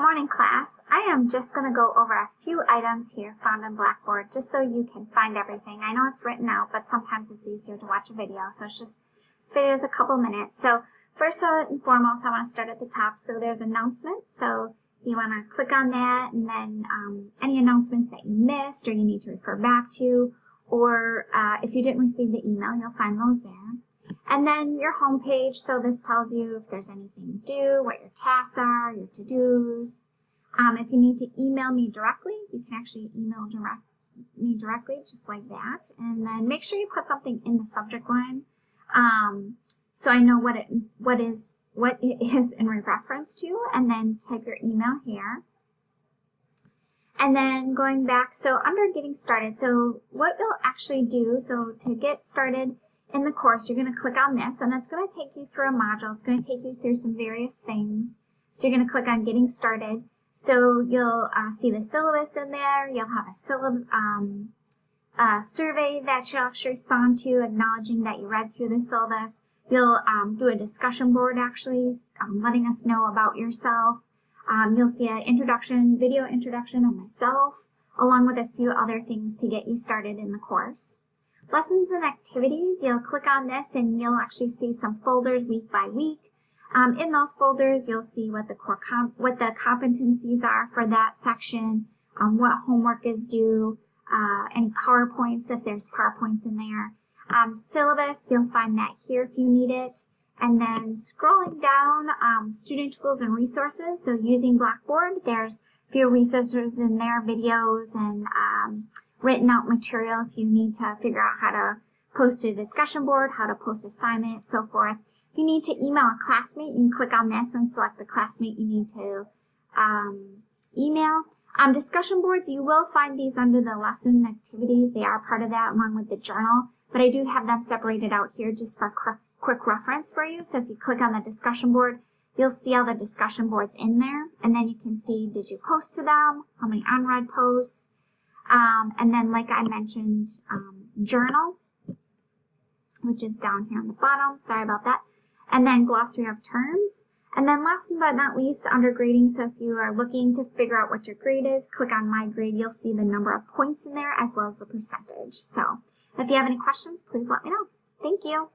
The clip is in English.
Good morning, class. I am just going to go over a few items here found in Blackboard just so you can find everything. I know it's written out, but sometimes it's easier to watch a video, so this video is a couple minutes. So first and foremost, I want to start at the top. So there's announcements. So you want to click on that, and then any announcements that you missed or you need to refer back to, or if you didn't receive the email, you'll find those there. And then your home page, so this tells you if there's anything due, what your tasks are, your to-dos. If you need to email me directly, you can actually email me directly, just like that. And then make sure you put something in the subject line, so I know what it is in reference to, and then type your email here. And then going back, so under getting started, so what you'll actually do, so to get started in the course, you're going to click on this, and it's going to take you through a module. It's going to take you through some various things. So you're going to click on Getting Started. So you'll see the syllabus in there. You'll have a survey that you'll actually respond to, acknowledging that you read through the syllabus. You'll do a discussion board, actually, letting us know about yourself. You'll see an video introduction of myself, along with a few other things to get you started in the course. Lessons and activities, you'll click on this and you'll actually see some folders week by week. In those folders, you'll see what the competencies are for that section, what homework is due, any PowerPoints if there's PowerPoints in there. Syllabus, you'll find that here if you need it. And then scrolling down, student tools and resources. So using Blackboard, there's a few resources in there, videos and written out material if you need to figure out how to post a discussion board, how to post assignments, so forth. If you need to email a classmate, you can click on this and select the classmate you need to email. Discussion boards, you will find these under the lesson activities. They are part of that along with the journal, but I do have them separated out here just for quick reference for you. So if you click on the discussion board, you'll see all the discussion boards in there, and then you can see, did you post to them, how many unread posts, and then like I mentioned, journal, which is down here on the bottom, sorry about that, and then glossary of terms. And then last but not least, under grading, so if you are looking to figure out what your grade is, click on My Grade. You'll see the number of points in there as well as the percentage. So if you have any questions, please let me know. Thank you.